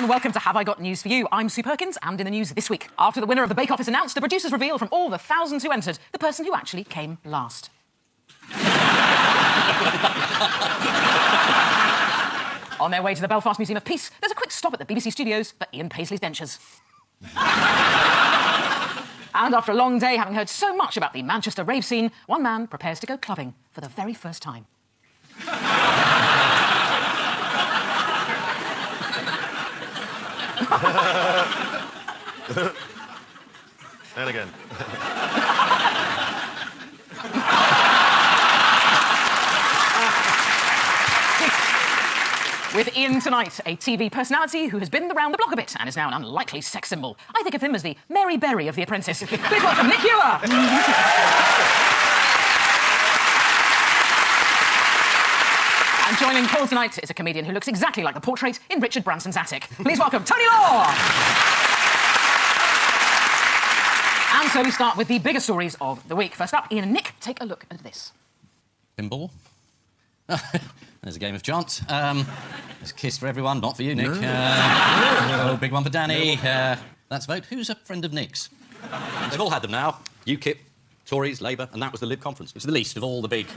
and welcome to Have I Got News For You? I'm Sue Perkins, and in the news this week, after the winner of the Bake Off is announced, the producers reveal from all the thousands who entered the person who actually came last. On their way to the Belfast Museum of Peace, there's a quick stop at the BBC studios for Ian Paisley's dentures. And after a long day, having heard so much about the Manchester rave scene, one man prepares to go clubbing for the very first time. And again. With Ian tonight, a TV personality who has been around the block a bit and is now an unlikely sex symbol. I think of him as the Mary Berry of The Apprentice. Please welcome Nick Ewer. And joining Paul tonight is a comedian who looks exactly like the portrait in Richard Branson's attic. Please welcome Tony Law. And so we start with the bigger stories of the week. First up, Ian and Nick, take a look at this. Pinball. There's a game of chance. There's a kiss for everyone, not for you, Nick. Oh, big one for Danny. Let's vote. Who's a friend of Nick's? They've all had them now. UKIP, Tories, Labour, and that was the Lib conference. It's the least of all the big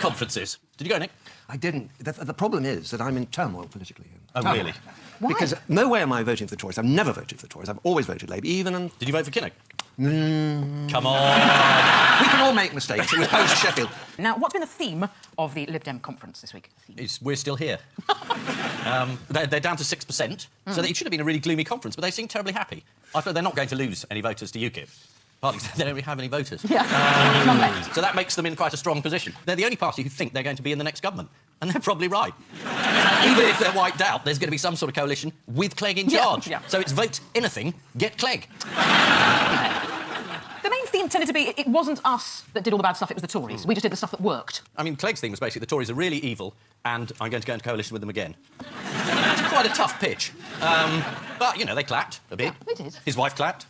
conferences. Did you go, Nick? I didn't. The problem is that I'm in turmoil politically. Oh, really? Why? Because no way am I voting for the Tories. I've never voted for the Tories. I've always voted Labour, even... Did you vote for Kinnock? Come on. We can all make mistakes. It was post-Sheffield. Now, what's been the theme of the Lib Dem conference this week? We're still here. They're down to 6%, so it should have been a really gloomy conference, but they seem terribly happy. I feel they're not going to lose any voters to UKIP. Partly because they don't really have any voters. Yeah. So that makes them in quite a strong position. They're the only party who think they're going to be in the next government, and they're probably right. Even if they're wiped out, there's going to be some sort of coalition with Clegg in charge. Yeah. So it's vote anything, get Clegg. The main theme tended to be it wasn't us that did all the bad stuff, it was the Tories. We just did the stuff that worked. I mean, Clegg's theme was basically the Tories are really evil and I'm going to go into coalition with them again. It's quite a tough pitch. But, you know, they clapped a bit. Yeah, they did. His wife clapped.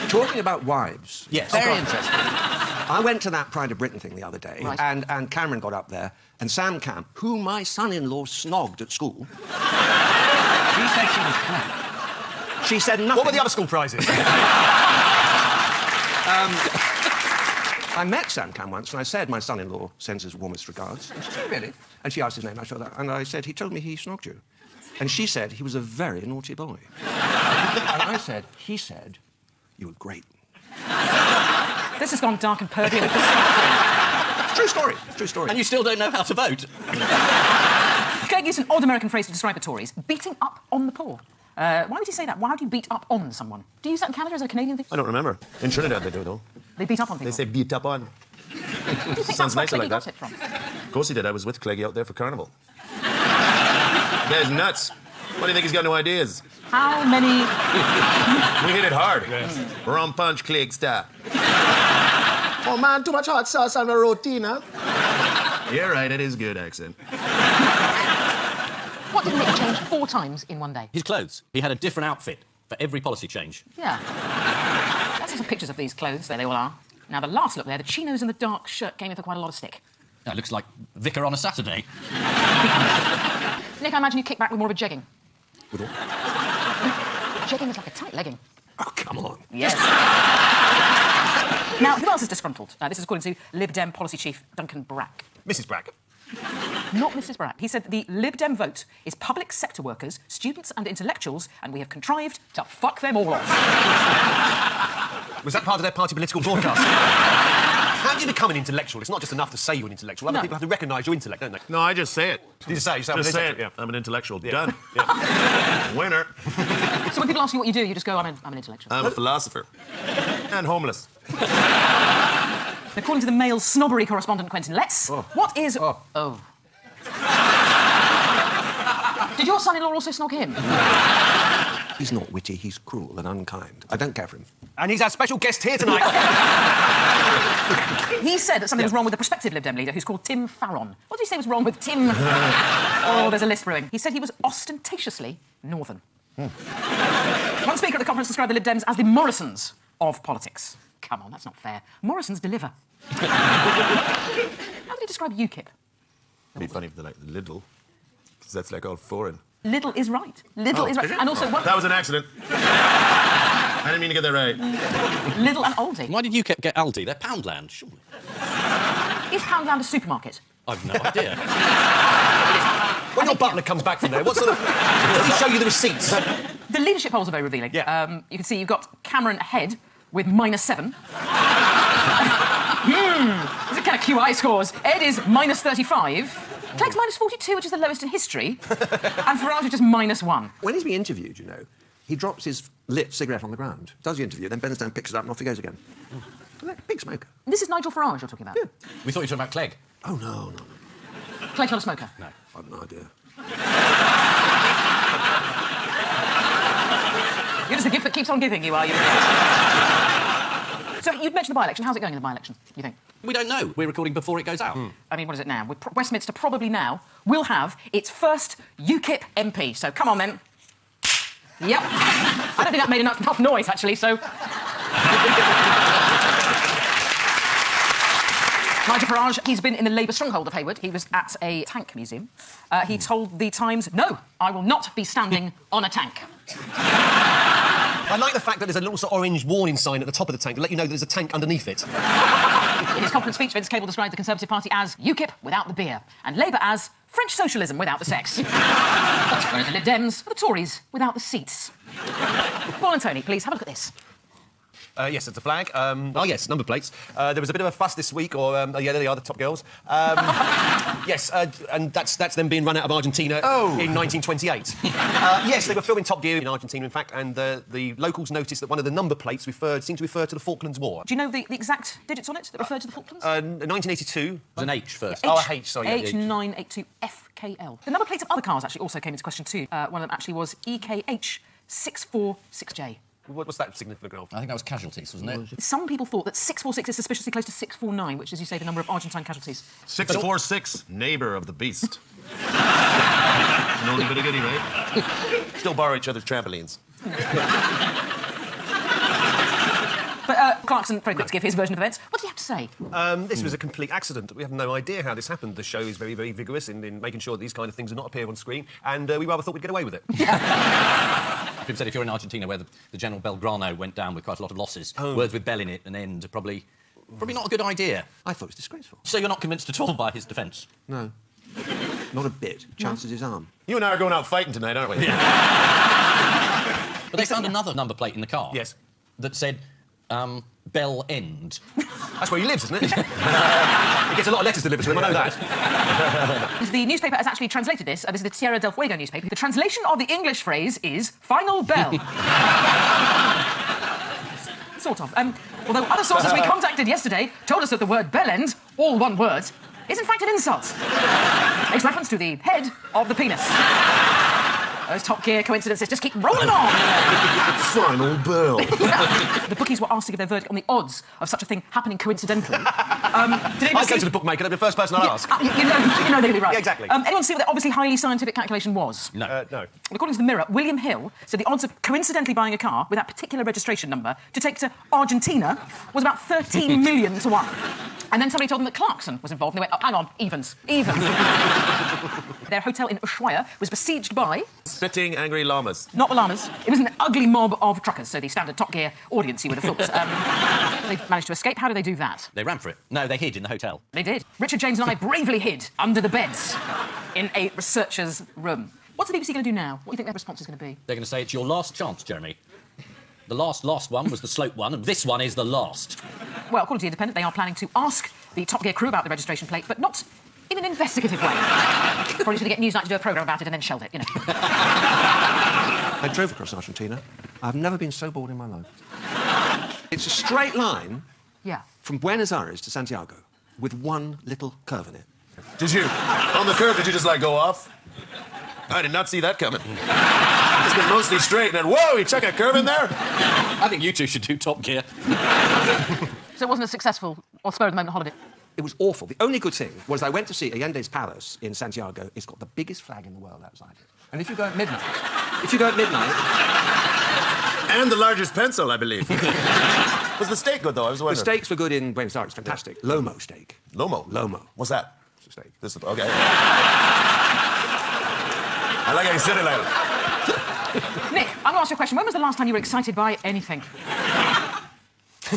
Talking about wives... Yes. Very interesting. I went to that Pride of Britain thing the other day, right. and Cameron got up there, and Sam Camp, who my son-in-law snogged at school... She said she was correct. She said nothing. What were the other school prizes? I met Sam Cam once, and I said, my son-in-law sends his warmest regards. And she said, really? And she asked his name, I showed that. And I said, he told me he snogged you. And she said, he was a very naughty boy. And I said, he said, you were great. This has gone dark and pervy. True story. True story. And you still don't know how to vote. Clegg used an odd American phrase to describe the Tories, beating up on the poor. Why would you say that? Why do you beat up on someone? Do you use that in Canada as a Canadian thing? I don't remember. In Trinidad they do, though. They beat up on people. They say beat up on. Do you think Sounds that's nicer where like Clegg got that. it from? Of course he did. I was with Cleggy out there for Carnival. Guy's nuts. What do you think he's got no ideas? How many... We hit it hard. Yes. Rum punch, Clegg style. Oh, man, too much hot sauce on the roti, huh? You're right, it is good accent. What did Nick change 4 times in one day? His clothes. He had a different outfit for every policy change. Yeah. Let's have some pictures of these clothes. There they all are. Now, the last look there, the chinos and the dark shirt came in for quite a lot of stick. That looks like Vicar on a Saturday. Nick, I imagine you kick back with more of a jegging. With what? Jegging is like a tight legging. Oh, come on. Yes. Now, who else is disgruntled? This is according to Lib Dem policy chief Duncan Brack. Mrs. Brack. Not Mrs. Brack. He said the Lib Dem vote is public sector workers, students and intellectuals, and we have contrived to fuck them all off. Was that part of their party political broadcast? How do you become an intellectual? It's not just enough to say you're an intellectual. Other people have to recognise your intellect, don't they? No, I just say it. You just say it. Just say it. Yeah. I'm an intellectual. Yeah. Done. Yeah. Winner. So when people ask you what you do, you just go, I'm an intellectual. I'm a philosopher. And homeless. According to the Mail's snobbery correspondent, Quentin Letts, what is... Oh. Did your son-in-law also snog him? He's not witty, he's cruel and unkind. I don't care for him. And he's our special guest here tonight. He said that something was wrong with the prospective Lib Dem leader, who's called Tim Farron. What did he say was wrong with Tim? Oh, there's a list brewing. He said he was ostentatiously northern. One speaker at the conference described the Lib Dems as the Morrisons of politics. Come on, that's not fair. Morrisons deliver. How did he describe UKIP? It'd be funny if they're like Lidl, because that's like all foreign. Lidl is right. Lidl is right. Is it? And also, what... That was an accident. I didn't mean to get that right. Lidl and Aldi. Why did UKIP get Aldi? They're Poundland, surely. Is Poundland a supermarket? I've no idea. When your butler comes back from there, what sort of... Does he show you the receipts? The leadership polls are very revealing. Yeah. You can see you've got Cameron ahead with -7. These are kind of QI scores. Ed is -35. Clegg's -42, which is the lowest in history. And Farage is just -1. When he's being interviewed, you know, he drops his lit cigarette on the ground, does the interview, then bends down, picks it up, and off he goes again. Big smoker. This is Nigel Farage you're talking about? Yeah. We thought you were talking about Clegg. Oh, no. Clegg not a smoker? No. I've no idea. You're just a gift that keeps on giving, you are, you? So you'd mentioned the by-election. How's it going in the by-election, you think? We don't know. We're recording before it goes out. I mean, what is it now? Westminster probably now will have its first UKIP MP. So come on, then. Yep. I don't think that made enough noise, actually, so... Nigel Farage, he's been in the Labour stronghold of Hayward. He was at a tank museum. He told the Times, "No, I will not be standing on a tank." I like the fact that there's a little sort of orange warning sign at the top of the tank to let you know there's a tank underneath it. In his conference speech, Vince Cable described the Conservative Party as UKIP without the beer and Labour as French socialism without the sex. Whereas the Lib Dems are the Tories without the seats. Paul and Tony, please have a look at this. Yes, it's a flag. Oh, yes, number plates. There was a bit of a fuss this week, or... yeah, there they are, the top girls. Yes, and that's them being run out of Argentina in 1928. Yes, they were filming Top Gear in Argentina, in fact, and the locals noticed that one of the number plates seemed to refer to the Falklands War. Do you know the exact digits on it that referred to the Falklands? 1982. It was an H first. Oh, a H, sorry. yeah, H. H982FKL. The number plates of other cars actually also came into question too. One of them actually was EKH646J. What's that significant of? I think that was casualties, wasn't it? Some people thought that 646 is suspiciously close to 649, which is, as you say, the number of Argentine casualties. 646, neighbour of the beast. An only bit of goodie, right? Still borrow each other's trampolines. But Clarkson, very quick to give his version of events. What did he have to say? This was a complete accident. We have no idea how this happened. The show is very, very vigorous in making sure that these kind of things do not appear on screen, and we rather thought we'd get away with it. People said if you're in Argentina, where the General Belgrano went down with quite a lot of losses, words with Bell in it and end are probably not a good idea. I thought it was disgraceful. So you're not convinced at all by his defence? No. Not a bit. Chances his arm. You and I are going out fighting tonight, aren't we? But they found another number plate in the car. Yes. That said, Bell End. That's where he lives, isn't it? He gets a lot of letters delivered to him, I know that. The newspaper has actually translated this. This is the Tierra del Fuego newspaper. The translation of the English phrase is final bell. Sort of. Although other sources we contacted yesterday told us that the word bell end, all one word, is in fact an insult. Makes reference to the head of the penis. Those Top Gear coincidences just keep rolling on. Final bell. The bookies were asked to give their verdict on the odds of such a thing happening coincidentally. I go to the bookmaker, they're the first person I'll ask. You know they're going to be right. Yeah, exactly. Anyone see what the obviously highly scientific calculation was? No. No. Well, according to the Mirror, William Hill said the odds of coincidentally buying a car with that particular registration number to take to Argentina was about 13 million to 1. And then somebody told them that Clarkson was involved, and they went, oh, hang on, evens. Their hotel in Ushuaia was besieged by... Spitting angry llamas. Not the llamas. It was an ugly mob of truckers, so the standard Top Gear audience, you would have thought. They managed to escape. How did they do that? They ran for it. No, they hid in the hotel. They did. Richard James and I bravely hid under the beds in a researcher's room. What's the BBC going to do now? What do you think their response is going to be? They're going to say it's your last chance, Jeremy. The last one was the slope one, and this one is the last. Well, according to The Independent, they are planning to ask the Top Gear crew about the registration plate, but not in an investigative way. Probably going to get Newsnight to do a programme about it and then shelve it, you know. I drove across Argentina. I've never been so bored in my life. It's a straight line from Buenos Aires to Santiago with one little curve in it. Did you? On the curve, did you just, go off? I did not see that coming. It's been mostly straight, and then, whoa, you check a curve in there? I think you two should do Top Gear. So it wasn't a successful or spur-of-the-moment holiday? It was awful. The only good thing was I went to see Allende's Palace in Santiago. It's got the biggest flag in the world outside it. And if you go at midnight... And the largest pencil, I believe. Was the steak good, though? I was wondering. The steaks were good in Buenos Aires. Fantastic. Lomo steak. Lomo? Lomo. What's that? It's a steak. Okay. I like how you said it like Nick, I'm going to ask you a question. When was the last time you were excited by anything? So,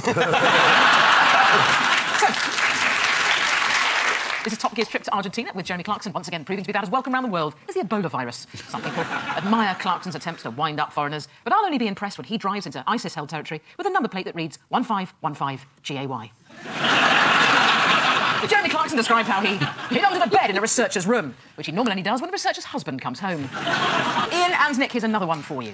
this is Top Gear's trip to Argentina with Jeremy Clarkson once again proving to be about as welcome around the world as the Ebola virus. Some people admire Clarkson's attempts to wind up foreigners, but I'll only be impressed when he drives into ISIS-held territory with a number plate that reads 1515 GAY. Jeremy Clarkson described how he hid under the bed in a researcher's room, which he normally only does when the researcher's husband comes home. Ian and Nick, here's another one for you.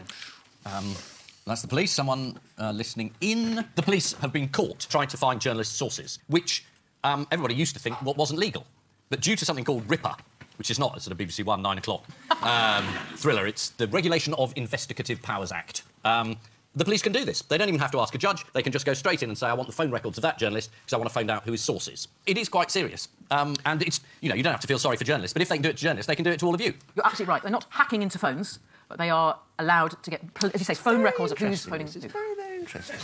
That's the police. Someone listening in. The police have been caught trying to find journalists' sources, which everybody used to think what wasn't legal. But due to something called RIPA, which is not a sort of BBC One 9 o'clock thriller, it's the Regulation of Investigative Powers Act. The police can do this. They don't even have to ask a judge. They can just go straight in and say, I want the phone records of that journalist because I want to find out who his source is. It is quite serious. And it's, you don't have to feel sorry for journalists, but if they can do it to journalists, they can do it to all of you. You're absolutely right. They're not hacking into phones, but they are allowed to get, as you say, phone records of who's phoning. It's very, very interesting.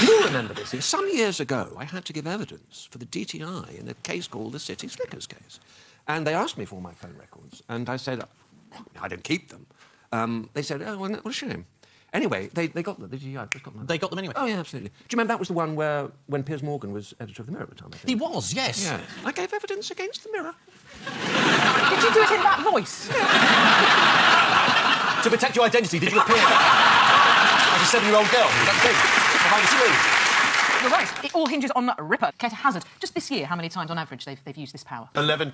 You'll remember this. Some years ago, I had to give evidence for the DTI in a case called the City Slickers case. And they asked me for my phone records, and I said, I don't keep them. They said, oh, well, what a shame. Anyway, they got them. The DTI just got them. They got them anyway? Oh, yeah, absolutely. Do you remember that was the one when Piers Morgan was editor of The Mirror at the time, I think? He was, yes. Yeah. I gave evidence against The Mirror. Did you do it in that voice? To protect your identity, did you appear as a 7-year-old girl? That's big. Behind the screen. You're right. It all hinges on RIPA. Kate Hazard, just this year, how many times on average they've used this power? 11.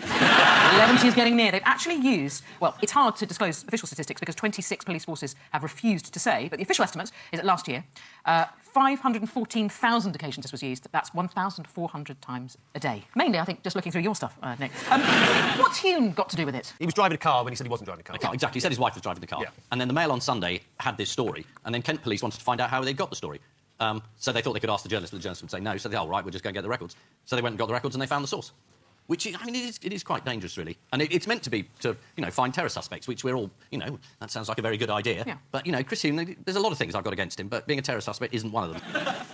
11 is getting near. They've actually used... Well, it's hard to disclose official statistics because 26 police forces have refused to say, but the official estimate is that last year, 514,000 occasions this was used. That's 1,400 times a day. Mainly, I think, just looking through your stuff, Nick. What's Hume got to do with it? He was driving a car when he said he wasn't driving a car. Exactly. He said his wife was driving the car. Yeah. And then the Mail on Sunday had this story, and then Kent police wanted to find out how they got the story. So they thought they could ask the journalist, but the journalist would say no. So they said, oh, right, we'll just go and get the records. So they went and got the records and they found the source. Which, I mean, it is quite dangerous, really. And it's meant to be to, find terror suspects, which we're all, that sounds like a very good idea. Yeah. But, Chris Hume, there's a lot of things I've got against him, but being a terror suspect isn't one of them.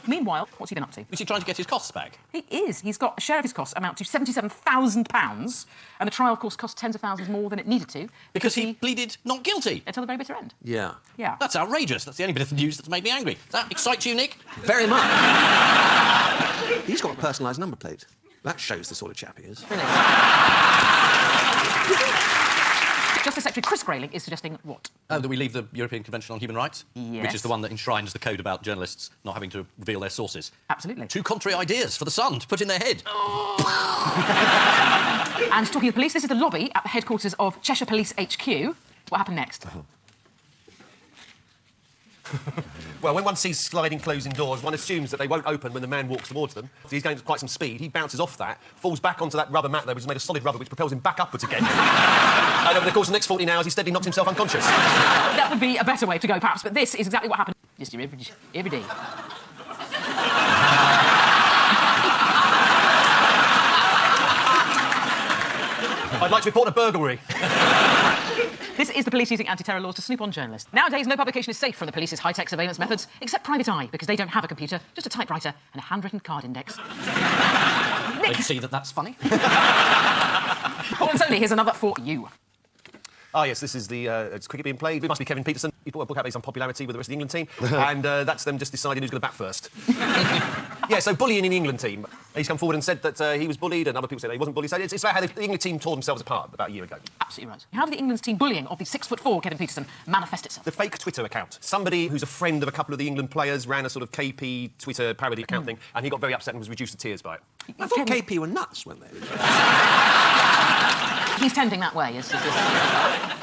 Meanwhile, what's he been up to? Was he trying to get his costs back? He is. He's got a share of his costs amount to £77,000, and the trial, of course, cost tens of thousands more than it needed to. Because he pleaded not guilty. Until the very bitter end. Yeah. Yeah. That's outrageous. That's the only bit of news that's made me angry. Does that excite you, Nick? Very much. He's got a personalised number plate. That shows the sort of chap he is. Justice Secretary Chris Grayling is suggesting what? That we leave the European Convention on Human Rights, Yes. which is the one that enshrines the code about journalists not having to reveal their sources. Absolutely. Two contrary ideas for the Sun to put in their head. And talking of police, this is the lobby at the headquarters of Cheshire Police HQ. What happened next? Well, when one sees sliding closing doors, one assumes that they won't open when the man walks towards them. So he's going at quite some speed. He bounces off that, falls back onto that rubber mat there, which is made of solid rubber, which propels him back upwards again. And over the course of the next 14 hours, he steadily knocks himself unconscious. That would be a better way to go, perhaps, but this is exactly what happened. Just every day. I'd like to report a burglary. This is the police using anti-terror laws to snoop on journalists. Nowadays, no publication is safe from the police's high-tech surveillance methods, except Private Eye, because they don't have a computer, just a typewriter and a handwritten card index. Don't you see that that's funny? Paul and Tony, here's another for you. Ah, yes, this is the it's cricket being played. It must be Kevin Peterson. He put a book out based on popularity with the rest of the England team, and that's them just deciding who's going to bat first. Yeah, so bullying in the England team. He's come forward and said that he was bullied, and other people said he wasn't bullied. So it's about how the England team tore themselves apart about a year ago. Absolutely right. How did the England's team bullying of the 6'4" Kevin Peterson manifest itself? The fake Twitter account. Somebody who's a friend of a couple of the England players ran a sort of KP Twitter parody account thing, and he got very upset and was reduced to tears by it. I thought KP were nuts, weren't they? He's tending that way.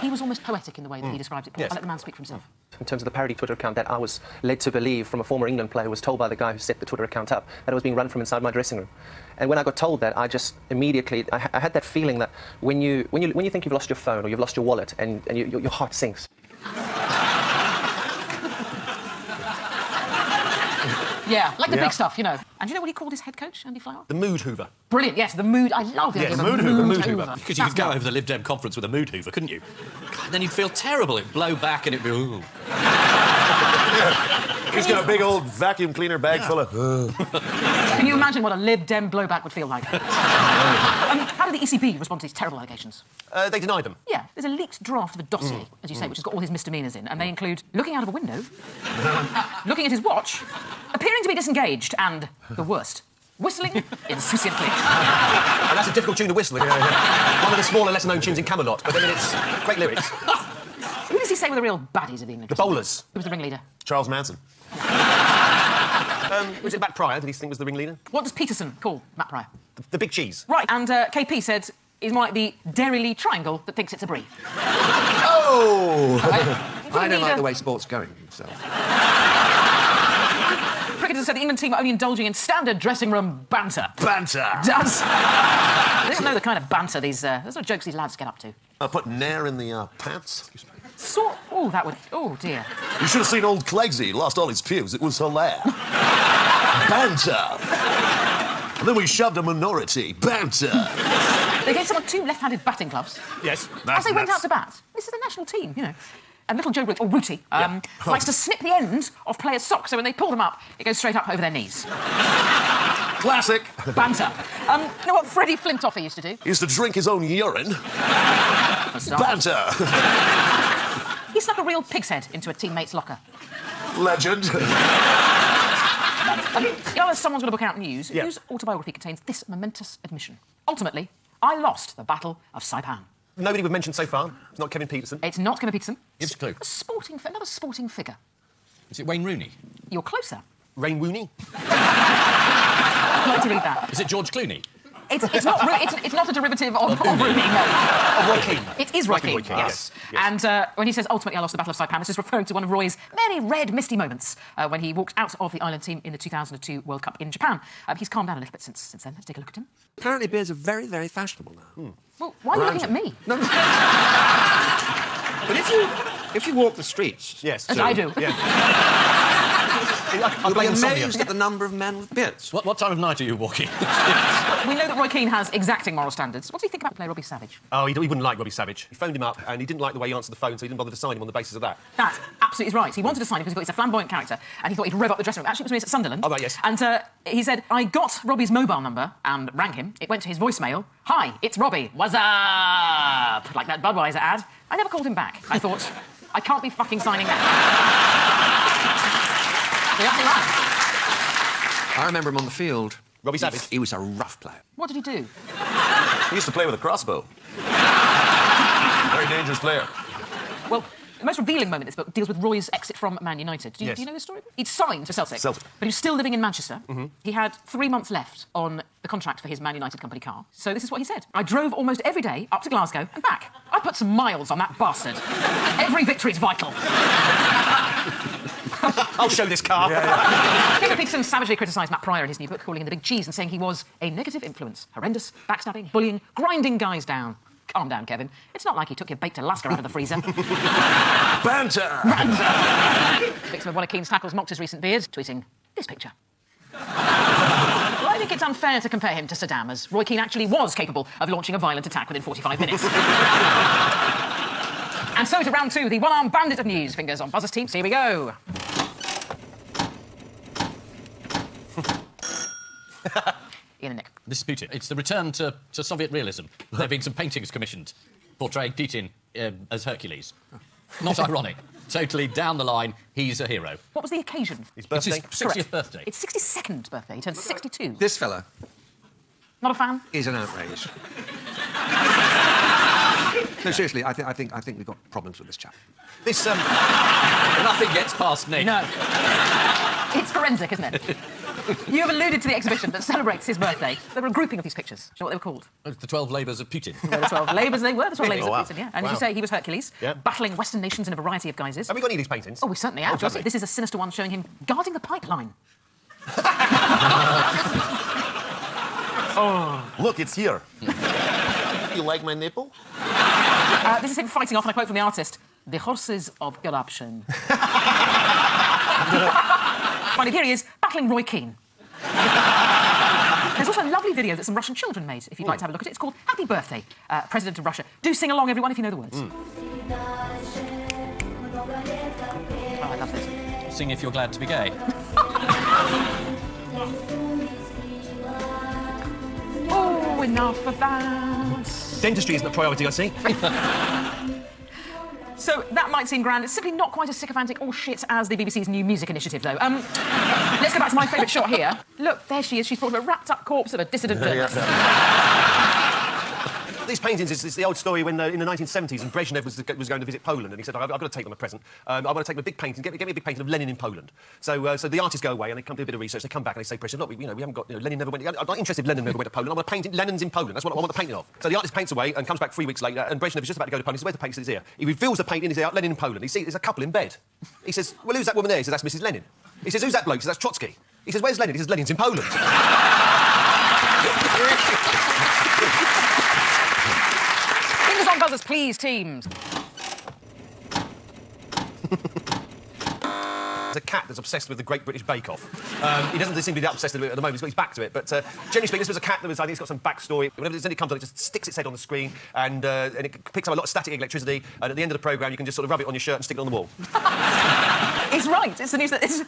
He was almost poetic in the way that he described it. Paul, Yes. I'll let the man speak for himself. In terms of the parody Twitter account that I was led to believe from a former England player who was told by the guy who set the Twitter account up that it was being run from inside my dressing room. And when I got told that, I just immediately... I had that feeling that when you think you've lost your phone or you've lost your wallet and your heart sinks. Yeah, like the big stuff, And do you know what he called his head coach, Andy Flower? The mood hoover. Brilliant, yes, the mood. I love the idea of the mood hoover, mood hoover. hoover. Because you could go over the Lib Dem conference with a mood hoover, couldn't you? God, then you'd feel terrible. It'd blow back and it'd be... Ooh. He's got a big old vacuum cleaner bag full of... Can you imagine what a Lib Dem blowback would feel like? How did the ECB respond to these terrible allegations? They denied them. Yeah, there's a leaked draft of a dossier, as you say, which has got all his misdemeanours in, and they include looking out of a window, looking at his watch, appearing to be disengaged, and, the worst, whistling insouciantly. And that's a difficult tune to whistle. One of the smaller, lesser-known tunes in Camelot, but I mean, it's great lyrics. Who does he say were the real baddies of the English? The Bowlers. Who was the ringleader? Charles Manson. Was it Matt Pryor? Did he think was the ringleader? What does Peterson call Matt Pryor? The big cheese. Right, and KP said he's more like the Dairy triangle that thinks it's a brie. Oh! I don't like the way sport's going. So. Cricketers said the England team are only indulging in standard dressing room banter. Banter! Does. They don't know the kind of banter those sort of jokes these lads get up to. Put nair in the pants. Oh, that would... Oh, dear. You should have seen old Cleggsy. Lost all his pews. It was hilarious. Banter! And then we shoved a minority. Banter! They gave someone 2 left-handed batting gloves. Yes. As they went out to bat. This is the national team, you know. And little Joe Rooty likes to snip the end of players' socks, so when they pull them up, it goes straight up over their knees. Classic. Banter. You know what Freddie Flintoff used to do? He used to drink his own urine. Banter. He snuck a real pig's head into a teammate's locker. Legend. You know, there's someone's got a book out news whose autobiography contains this momentous admission. Ultimately, I lost the Battle of Saipan. Nobody we've mentioned so far. It's not Kevin Peterson. It's not Kevin Peterson. Give us a clue. Another sporting figure. Is it Wayne Rooney? You're closer. Rain Rooney. I'd like to read that. Is it George Clooney? It's not a derivative of Rooney, no. Roy Keane. It is Roy Keane, Roy Keane, yes. yes. And when he says, ultimately, I lost the Battle of Saipan, this is referring to one of Roy's many red, misty moments when he walked out of the Ireland team in the 2002 World Cup in Japan. He's calmed down a little bit since then. Let's take a look at him. Apparently beards are very, very fashionable now. Well, why are you looking at me? No. But if you walk the streets... Yes. As I do. Yeah. You'll be amazed at the number of men with beards. What time of night are you walking? We know that Roy Keane has exacting moral standards. What do you think about player Robbie Savage? Oh, he wouldn't like Robbie Savage. He phoned him up and he didn't like the way he answered the phone, so he didn't bother to sign him on the basis of that. That absolutely is right. He wanted to sign him because he's a flamboyant character and he thought he'd rev up the dressing room. Actually, it was when he was at Sunderland. Oh, right, yes. And he said, I got Robbie's mobile number and rang him. It went to his voicemail. Hi, it's Robbie. What's up? Like that Budweiser ad. I never called him back. I thought, I can't be fucking signing that. You're absolutely right. I remember him on the field. Robbie Savage. He was a rough player. What did he do? He used to play with a crossbow. Very dangerous player. Well, the most revealing moment in this book deals with Roy's exit from Man United. Do you know this story? He'd signed for Celtic, but he was still living in Manchester. He had 3 months left on the contract for his Man United company car. So this is what he said. I drove almost every day up to Glasgow and back. I put some miles on that bastard. Every victory's vital. I'll show this car. Kevin Peterson savagely criticised Matt Pryor in his new book, calling him the big cheese and saying he was a negative influence. Horrendous, backstabbing, bullying, grinding guys down. Calm down, Kevin. It's not like he took your baked Alaska out of the freezer. Banter! Victim of one of Keane's tackles mocked his recent beard, tweeting this picture. Well, I think it's unfair to compare him to Saddam, as Roy Keane actually was capable of launching a violent attack within 45 minutes. And so to round 2, the one-armed bandit of news. Fingers on Buzzer's team. Here we go. Ian and Nick. This is Putin. It's the return to Soviet realism. There have been some paintings commissioned portraying Putin as Hercules. Not ironic. Totally down the line, he's a hero. What was the occasion? His birthday. It's his 60th birthday. It's 62nd birthday. He turned 62. This fella Not a fan? is an outrage. No, seriously, I think we've got problems with this chap. This, Nothing gets past Nick. No. It's forensic, isn't it? You have alluded to the exhibition that celebrates his birthday. There were a grouping of these pictures. Do you know what they were called? The 12 labours of Putin. They were the 12 labours. They were the 12 labours Oh, wow. of Putin, yeah. And Wow. as you say, he was Hercules, Yeah. battling Western nations in a variety of guises. have we got any of these paintings? Oh, we certainly have. lovely. This is a sinister one showing him guarding the pipeline. Look, it's here. You like my nipple? This is him fighting off, and I quote from the artist, the horses of corruption. Finally, here he is, battling Roy Keane. There's also a lovely video that some Russian children made, if you'd like to have a look at it. It's called Happy Birthday, President of Russia. Do sing along, everyone, if you know the words. Oh, I love this. Sing If You're Glad to Be Gay. Oh, enough of that. Dentistry isn't a priority, I see. So that might seem grand. It's simply not quite as sycophantic or shit as the BBC's new music initiative, though. Let's go back to my favourite shot here. Look, there she is. She's brought a wrapped-up corpse of a dissident journalist. These paintings, it's the old story when in the 1970s and Brezhnev was going to visit Poland and he said, I've got to take them a present. I want to take them a big painting, get me a big painting of Lenin in Poland. So the artists go away and they come do a bit of research, they come back and they say, Brezhnev, look, we haven't got, Lenin never went, I'm not interested if Lenin never went to Poland, I want to paint Lenin's in Poland, that's what I want the painting of. So the artist paints away and comes back 3 weeks later and Brezhnev is just about to go to Poland, he says, where's the painting? He says, here. He reveals the painting, he's out, Lenin in Poland. He sees there's a couple in bed. He says, well, who's that woman there? He says, that's Mrs. Lenin. He says, who's that bloke? He says, that's Trotsky. He says, where's Lenin? He says, Lenin's in Poland. Fingers on buzzers, please, teams. There's a cat that's obsessed with the Great British Bake Off. He doesn't seem to be that obsessed with it at the moment, he's got his back to it, but generally speaking, this was a cat that was, I think it's got some backstory. Whenever it comes on, it just sticks its head on the screen and it picks up a lot of static electricity, and at the end of the programme, you can just sort of rub it on your shirt and stick it on the wall. It's right, it's the news that...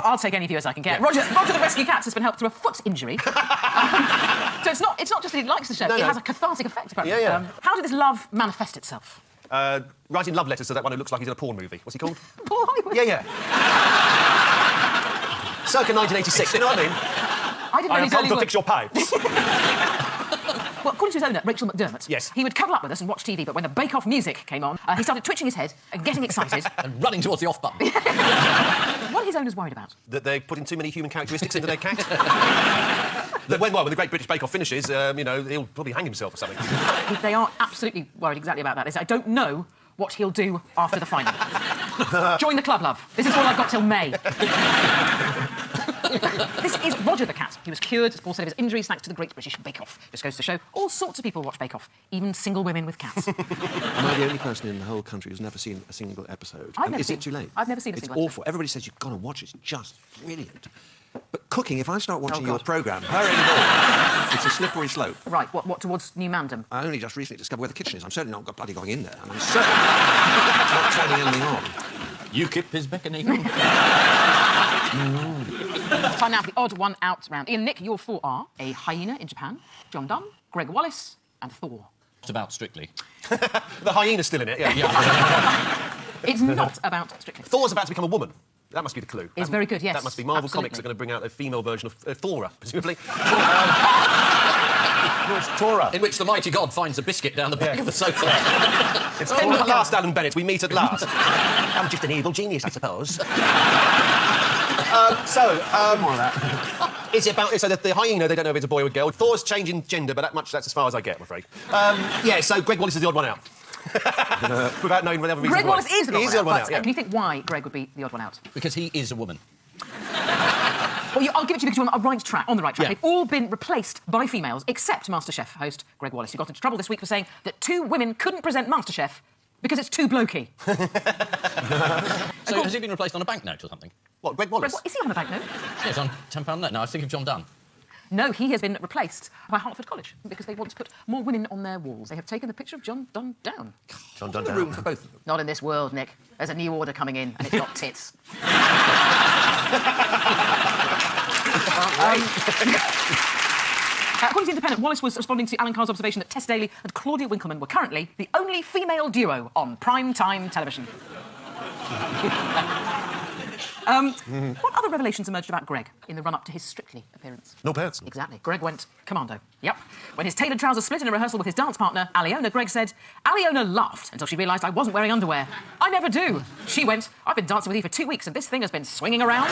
I'll take any viewers I can get. Yeah. Roger the Rescue Cats has been helped through a foot injury. So it's not just that he likes the show, it has a cathartic effect, apparently. Yeah. How did this love manifest itself? Writing love letters to that one who looks like he's in a porn movie. What's he called? Paul Hollywood. Yeah. Circa 1986, you know what I mean? I didn't know I his have early come to work. fix your pipes. Well, according to his owner, Rachel McDermott, Yes. he would cuddle up with us and watch TV, but when the Bake Off music came on, he started twitching his head and getting excited. And running towards the off button. What are his owners worried about? That they're putting too many human characteristics into their cat. That when the Great British Bake Off finishes, he'll probably hang himself or something. They are absolutely worried exactly about that. They say, I don't know what he'll do after the final. Join the club, love. This is all I've got till May. This is Roger the cat. He was cured, as Paul said, of his injuries thanks to the Great British Bake Off. Just goes to show all sorts of people watch Bake Off, even single women with cats. Am I the only person in the whole country who's never seen a single episode? Is it too late? I've never seen a single episode. It's awful. Everybody says you've got to watch it. It's just brilliant. But cooking, if I start watching your God. programme, her anymore, it's a slippery slope. Right, what towards New Mandem? I only just recently discovered where the kitchen is. I'm certainly not bloody going in there. And I'm certainly not turning anything on. UKIP is beckoning. Time now for the odd one out round. Ian, Nick, your four are a hyena in Japan, John Donne, Greg Wallace, and Thor. What about Strictly? The hyena's still in it, yeah. It's not about Strictly. Thor's about to become a woman. That must be the clue. It's very good, yes. That must be Marvel Absolutely. Comics are going to bring out a female version of Thora, presumably. It's Torah. In which the mighty god finds a biscuit down the back of the sofa. It's at last, Alan Bennett. We meet at last. I'm just an evil genius, I suppose. More of that. It's about so the hyena. They don't know if it's a boy or a girl. Thor's changing gender, but that's as far as I get, I'm afraid. So Greg Wallace is the odd one out. Without knowing whatever reason. Greg why. Wallace is the He is the odd one but out. Yeah. can you think why Greg would be the odd one out? Because he is a woman. Well, I'll give it to you because you're on the right track. Yeah. They've all been replaced by females, except MasterChef host Greg Wallace, who got into trouble this week for saying that 2 women couldn't present MasterChef because it's too blokey. So has he been replaced on a banknote or something? What, Greg Wallace? Is he on a banknote? Yes, on £10 note. No, I was thinking of John Donne. No, he has been replaced by Hertford College because they want to put more women on their walls. They have taken the picture of John Donne down. John Dunn. Room for both of them. Not in this world, Nick. There's a new order coming in and it's got tits. According to The Independent, Wallace was responding to Alan Carr's observation that Tess Daly and Claudia Winkleman were currently the only female duo on prime-time television. What other revelations emerged about Greg in the run-up to his Strictly appearance? No pants. Exactly. Greg went commando. Yep. When his tailored trousers split in a rehearsal with his dance partner, Aliona, Greg said, Aliona laughed until she realised I wasn't wearing underwear. I never do. She went, I've been dancing with you for 2 weeks and this thing has been swinging around.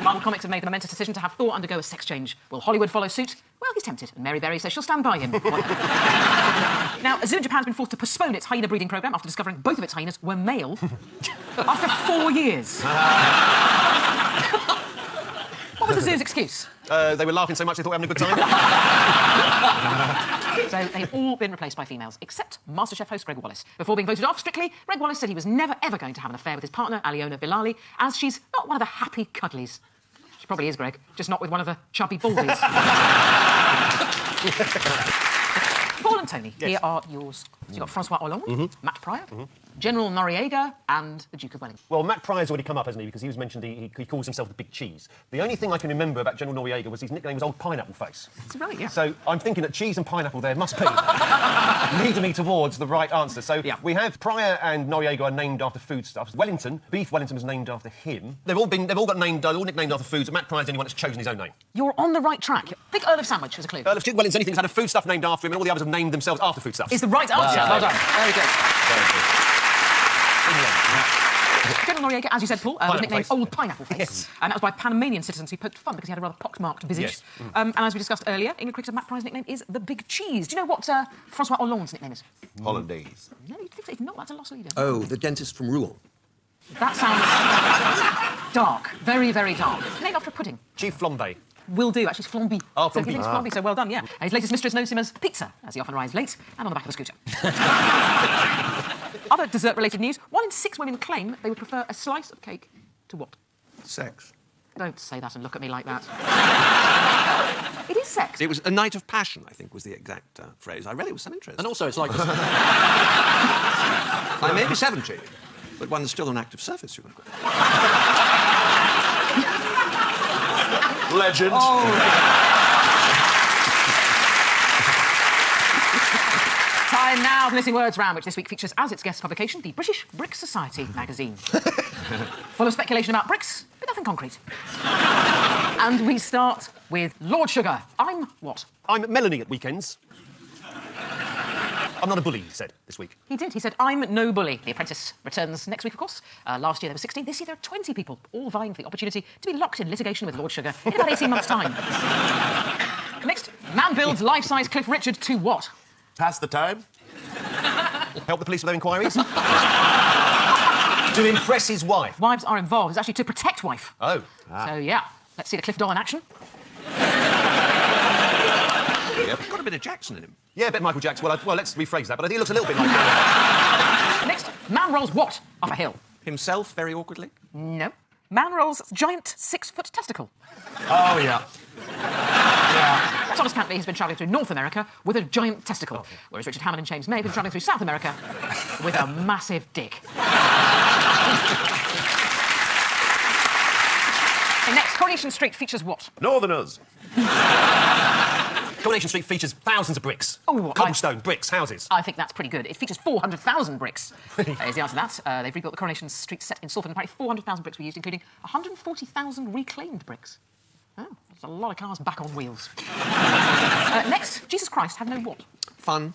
Marvel Comics have made the momentous decision to have Thor undergo a sex change. Will Hollywood follow suit? Well, he's tempted, and Mary Berry says she'll stand by him. Now, a zoo in Japan's been forced to postpone its hyena breeding programme after discovering both of its hyenas were male after 4 years. What was the zoo's excuse? They were laughing so much they thought we were having a good time. So they've all been replaced by females, except MasterChef host Greg Wallace. Before being voted off Strictly, Greg Wallace said he was never, ever going to have an affair with his partner, Aliona Villali, as she's not one of the happy cuddlies. She probably is, Greg, just not with one of the chubby baldies. Paul and Tony, here are yours. So you've got Francois Hollande, Matt Pryor, General Noriega and the Duke of Wellington. Well, Matt Pryor's already come up, hasn't he? Because he was mentioned, he calls himself the Big Cheese. The only thing I can remember about General Noriega was his nickname was Old Pineapple Face. That's right, yeah. So I'm thinking that cheese and pineapple there must be leading me towards the right answer. So we have Pryor and Noriega are named after foodstuffs. Wellington, Beef Wellington, was named after him. They've all nicknamed after foods, but Matt Pryor's the only one that's chosen his own name. You're on the right track. Think Earl of Sandwich as a clue. Earl of Wellington's anything that's had a foodstuff named after him, and all the others have named themselves after foodstuffs. Is the right answer. Well done. Very good. General Noriega, as you said, Paul, was nicknamed Old Pineapple Face. Yes. And that was by Panamanian citizens who poked fun because he had a rather pockmarked visage. Yes. And as we discussed earlier, England cricketer Matt Pryor's nickname is the Big Cheese. Do you know what Francois Hollande's nickname is? Hollandaise. No, you'd think so. If not, that's a lost leader. Oh, the dentist from Rouen. That sounds dark. Very, very dark. Named after a pudding. Chief Flambe. Will do, actually, it's flamby. Oh, So he flamby. thinks flamby, so well done, yeah. And his latest mistress knows him as Pizza, as he often arrives late and on the back of a scooter. Other dessert-related news. 1 in 6 women claim they would prefer a slice of cake to what? Sex. Don't say that and look at me like that. It is sex. It was a night of passion, I think, was the exact phrase. I read it with some interest. And also, it's like... I may be 70, but one's still on active service, you know. Legend. Time now for the Missing Words Round, which this week features as its guest publication the British Brick Society magazine. Full of speculation about bricks, but nothing concrete. And we start with Lord Sugar. I'm what? I'm Melanie at weekends. I'm not a bully, he said this week. He did. He said, I'm no bully. The Apprentice returns next week, of course. Last year there were 16. This year there are 20 people, all vying for the opportunity to be locked in litigation with Lord Sugar in about 18 months' time. Next, man builds life-size Cliff Richard to what? Pass the time. Help the police with their inquiries. To impress his wife. Wives are involved. It's actually to protect wife. Oh. So, yeah. Let's see the Cliff doll in action. Yep. Got a bit of Jackson in him. Yeah, a bit Michael Jackson. Well, let's rephrase that, but I think he looks a little bit like him. Next, man rolls what off a hill? Himself, very awkwardly. No. Man rolls giant 6-foot testicle. Oh, yeah. Thomas Cantley has been travelling through North America with a giant testicle, whereas Richard Hammond and James May have been travelling through South America with a massive dick. And next, Coronation Street features what? Northerners. Coronation Street features thousands of bricks. Oh, what? Cobblestone, bricks, houses. I think that's pretty good. It features 400,000 bricks. Is the answer to that. They've rebuilt the Coronation Street set in Salford, and apparently 400,000 bricks were used, including 140,000 reclaimed bricks. Oh, there's a lot of cars back on wheels. Next, Jesus Christ had no what? Fun.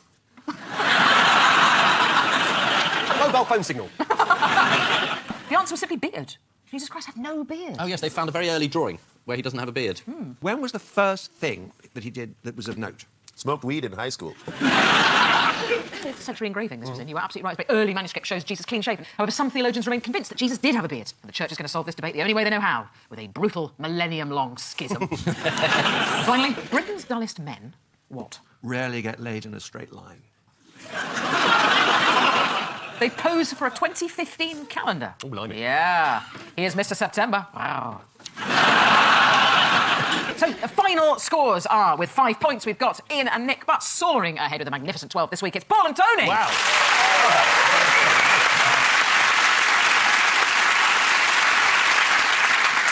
Mobile phone signal. The answer was simply beard. Jesus Christ had no beard. Oh, yes, they found a very early drawing where he doesn't have a beard. When was the first thing that he did that was of note? Smoked weed in high school. 4th century engraving this was in. You were absolutely right. It's very early manuscript shows Jesus clean-shaven. However, some theologians remain convinced that Jesus did have a beard. And the church is going to solve this debate the only way they know how, with a brutal, millennium-long schism. Finally, Britain's dullest men, what? Rarely get laid in a straight line. They pose for a 2015 calendar. Oh, blimey. Yeah. Here's Mr. September. Wow. So, the final scores are, with 5 points, we've got Ian and Nick, but soaring ahead with a magnificent 12 this week, it's Paul and Tony. Wow.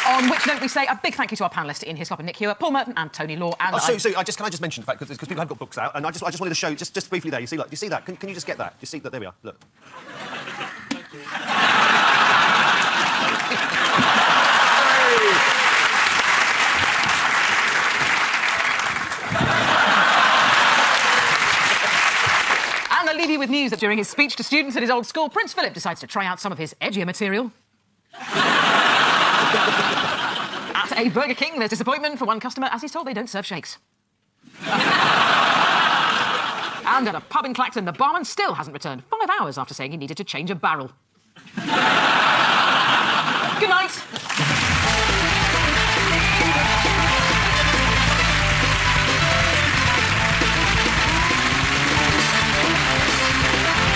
On which note we say a big thank you to our panellists Ian Hislop and Nick Hewer, Paul Merton and Tony Law. And Can I just mention the fact, because people have got books out, and I just wanted to show, just briefly there, you see, like, do you see that? Can you just get that? You see that? There we are, look. And I leave you with news that during his speech to students at his old school, Prince Philip decides to try out some of his edgier material. At a Burger King, there's disappointment for one customer as he's told they don't serve shakes. And at a pub in Clacton, the barman still hasn't returned 5 hours after saying he needed to change a barrel. Good night.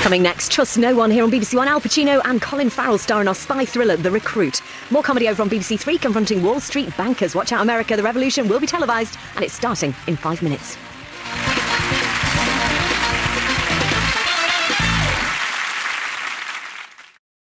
Coming next, Trust No One here on BBC One. Al Pacino and Colin Farrell star in our spy thriller, The Recruit. More comedy over on BBC Three, confronting Wall Street bankers. Watch out, America, The Revolution will be televised, and it's starting in 5 minutes.